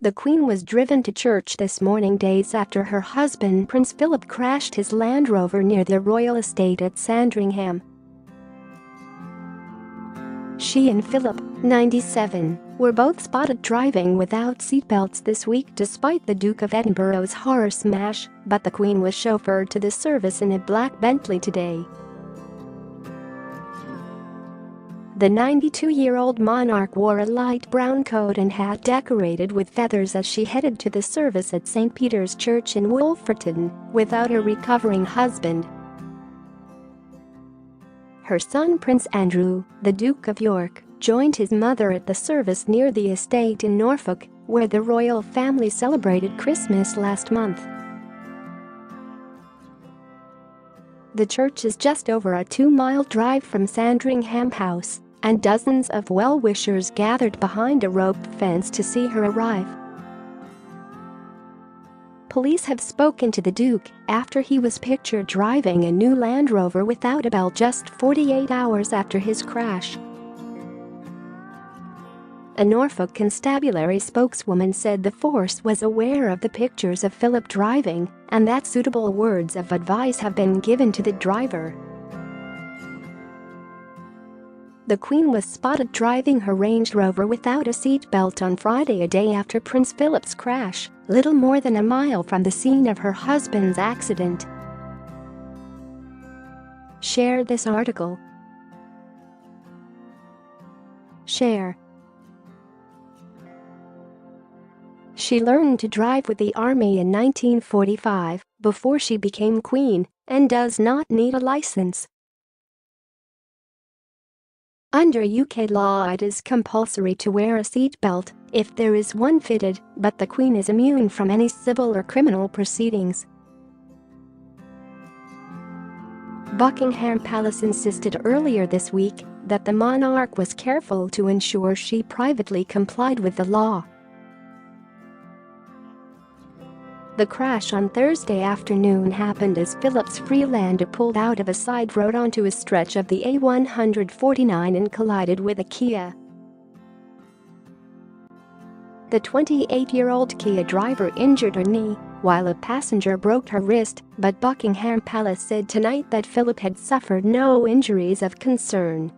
The Queen was driven to church this morning days after her husband Prince Philip crashed his Land Rover near the royal estate at Sandringham. She and Philip, 97, were both spotted driving without seatbelts this week despite the Duke of Edinburgh's horror smash, but the Queen was chauffeured to the service in a black Bentley today. The 92-year-old monarch wore a light brown coat and hat decorated with feathers as she headed to the service at St. Peter's Church in Wolferton, without her recovering husband. Her son Prince Andrew, the Duke of York, joined his mother at the service near the estate in Norfolk, where the royal family celebrated Christmas last month. The church is just over a 2-mile drive from Sandringham House, and dozens of well-wishers gathered behind a rope fence to see her arrive. Police have spoken to the Duke after he was pictured driving a new Land Rover without a bell just 48 hours after his crash. A Norfolk constabulary spokeswoman said the force was aware of the pictures of Philip driving and that suitable words of advice have been given to the driver. The Queen was spotted driving her Range Rover without a seatbelt on Friday, a day after Prince Philip's crash, little more than a mile from the scene of her husband's accident. Share this article. Share. She learned to drive with the army in 1945, before she became Queen, and does not need a license. Under UK law, it is compulsory to wear a seatbelt if there is one fitted, but the Queen is immune from any civil or criminal proceedings. Buckingham Palace insisted earlier this week that the monarch was careful to ensure she privately complied with the law. The crash on Thursday afternoon happened as Philip's Freelander pulled out of a side road onto a stretch of the A149 and collided with a Kia. The 28-year-old Kia driver injured her knee, while a passenger broke her wrist, but Buckingham Palace said tonight that Philip had suffered no injuries of concern.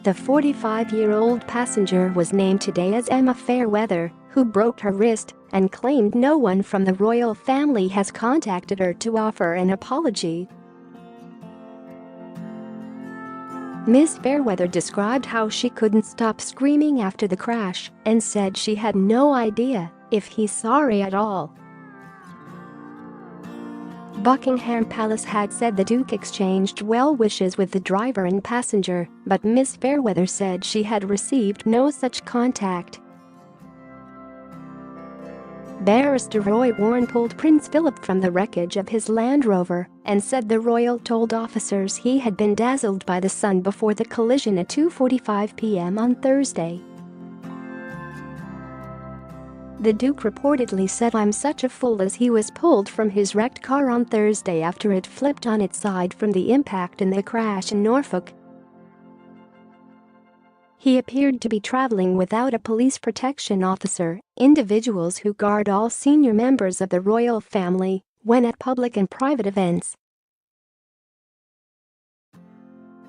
The 45-year-old passenger was named today as Emma Fairweather, who broke her wrist and claimed no one from the royal family has contacted her to offer an apology. Ms. Fairweather described how she couldn't stop screaming after the crash and said she had no idea if he's sorry at all. Buckingham Palace had said the Duke exchanged well wishes with the driver and passenger, but Ms. Fairweather said she had received no such contact. Barrister Roy Warren pulled Prince Philip from the wreckage of his Land Rover and said the royal told officers he had been dazzled by the sun before the collision at 2:45 p.m. on Thursday. The Duke reportedly said, "I'm such a fool," as he was pulled from his wrecked car on Thursday after it flipped on its side from the impact in the crash in Norfolk. He appeared to be traveling without a police protection officer, individuals who guard all senior members of the royal family, when at public and private events.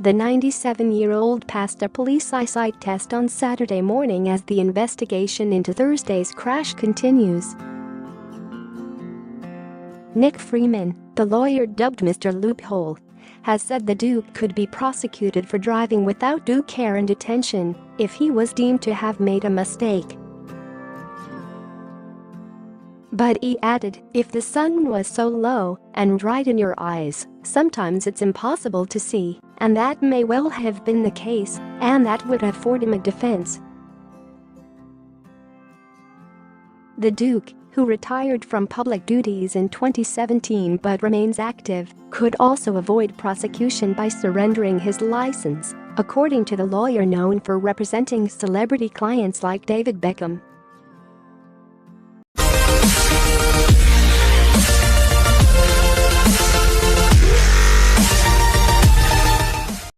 The 97-year-old passed a police eyesight test on Saturday morning as the investigation into Thursday's crash continues. Nick Freeman, the lawyer dubbed Mr. Loophole, has said the Duke could be prosecuted for driving without due care and attention if he was deemed to have made a mistake. But he added, "If the sun was so low and right in your eyes, sometimes it's impossible to see, and that may well have been the case, and that would afford him a defense." The Duke, who retired from public duties in 2017 but remains active, could also avoid prosecution by surrendering his license, according to the lawyer known for representing celebrity clients like David Beckham.